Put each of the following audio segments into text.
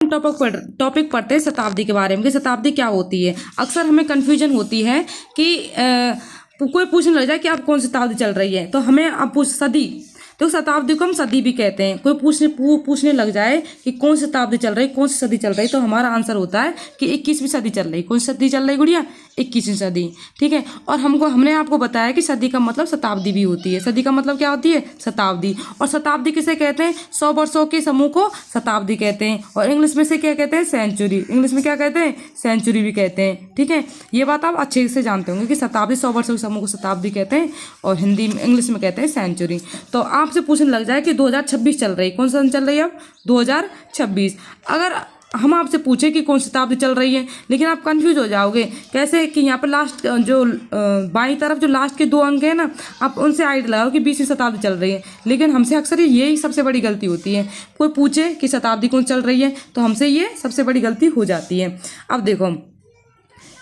Topic पढ़ते हैं शताब्दी के बारे में कि शताब्दी क्या होती है। अक्सर हमें कन्फ्यूजन होती है कि कोई पूछने लग जाए कि आप कौन सी शताब्दी चल रही है, तो हमें आप पूछ सदी, तो शताब्दी को हम सदी भी कहते हैं। कोई पूछने लग जाए कि कौन सी शताब्दी चल रही, कौन सी सदी चल रही, तो हमारा आंसर होता है कि 21वीं सदी चल रही। कौन सी सदी चल रही गुड़िया? 21वीं सदी, ठीक है। और हमने आपको बताया कि सदी का मतलब शताब्दी भी होती है। सदी का मतलब क्या होती है? शताब्दी। और शताब्दी किसे कहते हैं? 100 वर्षों के समूह को शताब्दी कहते हैं। और इंग्लिश में से क्या कहते हैं? सेंचुरी। इंग्लिश में क्या कहते हैं? सेंचुरी भी कहते हैं, ठीक है। ये बात आप अच्छे से जानते होंगे कि शताब्दी 100 वर्षों के समूह को शताब्दी कहते हैं और हिंदी में इंग्लिश में कहते हैं सेंचुरी। तो आपसे पूछने लग जाए कि 2026 चल रही, कौन सा सन चल रही है अब? 2026। अगर हम आपसे पूछे कि कौन सी शताब्दी चल रही है, लेकिन आप कंफ्यूज हो जाओगे कैसे कि यहाँ पर लास्ट जो बाईं तरफ जो लास्ट के 2 अंक है ना, आप उनसे आइडिया लगाओ कि 20वीं शताब्दी चल रही है। लेकिन हमसे अक्सर यही सबसे बड़ी गलती होती है। कोई पूछे कि शताब्दी कौन चल रही है तो हमसे ये सबसे बड़ी गलती हो जाती है। अब देखो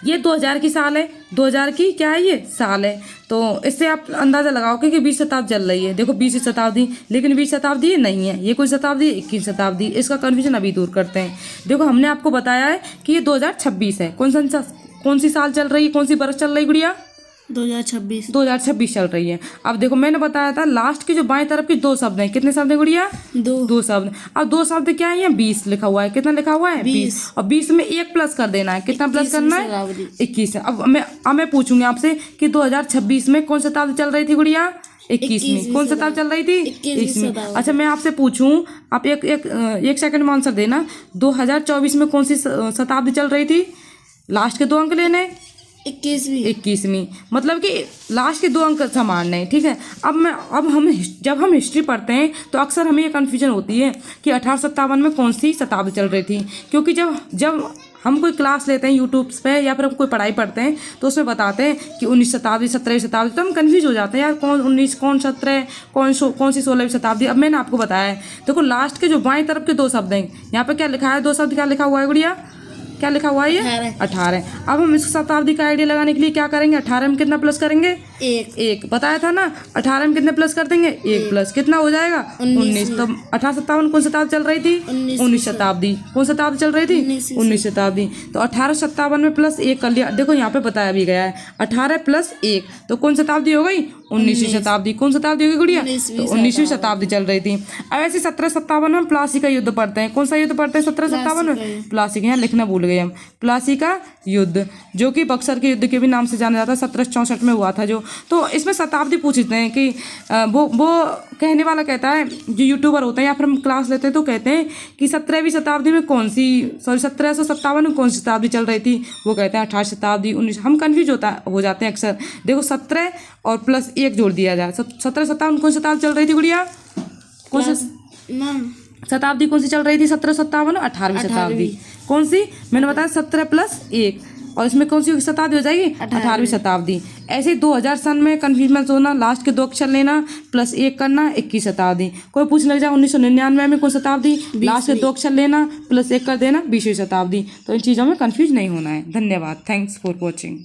ये 2000 की साल है, 2000 की क्या है ये साल है, तो इससे आप अंदाज़ा लगाओगे कि 20 शताब्दी चल रही है। देखो 20वीं शताब्दी, लेकिन 20 शताब्दी ये नहीं है, ये कोई शताब्दी 21 शताब्दी। इसका कन्फ्यूजन अभी दूर करते हैं। देखो हमने आपको बताया है कि ये 2026 है। कौन सी साल चल रही है, कौन सी बरस चल रही गुड़िया? 2026 चल रही है। अब देखो मैंने बताया था लास्ट के जो बाएं तरफ के 2 शब्द हैं, कितने शब्द हैं गुड़िया? 2 शब्द। अब 2 शब्द क्या है? 20 लिखा हुआ है। कितना लिखा हुआ है? 20। और 20 में 1 प्लस कर देना है। कितना प्लस करना है? 21। अब मैं पूछूंगी आपसे कि 2026 में कौन सी शताब्दी चल रही थी गुड़िया? 21वीं। कौन सी शताब्दी चल रही थी? 21वीं। अच्छा मैं आपसे पूछूं, आप एक सेकंड में आंसर देना। 2024 में कौन सी शताब्दी चल रही थी? लास्ट के 2 अंक लेने। 21वीं मतलब कि लास्ट के 2 अंक समान है, ठीक है। जब हम हिस्ट्री पढ़ते हैं तो अक्सर हमें ये कन्फ्यूजन होती है कि 1857 में कौन सी शताब्दी चल रही थी, क्योंकि जब हम कोई क्लास लेते हैं यूट्यूब पे या फिर हम कोई पढ़ाई पढ़ते हैं तो उसमें बताते हैं कि 19 शताब्दी 17वीं शताब्दी, तो हम कन्फ्यूज हो जाते हैं यार कौन 19 कौन 17 कौन सी 16वीं शताब्दी। अब मैंने आपको बताया है, देखो लास्ट के जो बाएं तरफ के 2 शब्द हैं, यहाँ पे क्या लिखा है? 2 शब्द क्या लिखा हुआ है गुड़िया? क्या लिखा हुआ है ये? 18। अब हम इस शताब्दी का आइडिया लगाने के लिए क्या करेंगे? 18 में कितना प्लस करेंगे? 1 बताया था ना। 18 में कितने प्लस कर देंगे? 1 प्लस कितना हो जाएगा? 19। तो 1857 कौन शताब्दी चल रही थी? 19 शताब्दी। कौन शताब्दी चल रही थी? 19 शताब्दी। तो 1857 में प्लस 1 कर लिया। देखो यहाँ पे बताया भी गया है 18 प्लस 1, तो कौन शताब्दी हो गई? 19वीं शताब्दी। कौन शताब्दी होगी गुड़िया? तो 19वीं शताब्दी चल रही थी। अब ऐसे 1757 में प्लासी का युद्ध पढ़ते हैं। कौन सा युद्ध पढ़ते हैं 1757 में? प्लासी का, यहाँ लिखना भूल गए हम। प्लासी का युद्ध जो कि बक्सर के युद्ध के भी नाम से जाना जाता है, 1764 में हुआ था जो। तो इसमें शताब्दी पूछते हैं कि वो कहने वाला कहता है, जो यूट्यूबर होते हैं या फिर हम क्लास लेते हैं तो कहते हैं कि 17वीं शताब्दी में 1757 में कौन सी शताब्दी चल रही थी? वो कहते हैं 18 शताब्दी 19। हम कन्फ्यूज हो जाते हैं अक्सर। देखो 17 और प्लस 1 जोड़ दिया जाए, 1757 कौन सी शताब्दी चल रही थी गुड़िया? कौन सी शताब्दी कौन सी चल रही थी? 1757 और 18वीं शताब्दी। कौन सी? मैंने बताया 17 प्लस 1, और इसमें कौन सी शताब्दी हो जाएगी? 18वीं शताब्दी। ऐसे 2000 सन में कन्फ्यूज मत होना, लास्ट के 2 अक्षर लेना, प्लस 1 करना, 21 शताब्दी। कोई पूछने लग जाए 1999 में कौन शताब्दी? लास्ट के 2 अक्षर लेना, प्लस 1 कर देना, 20वीं शताब्दी। तो इन चीज़ों में कन्फ्यूज नहीं होना है। धन्यवाद। Thanks for watching.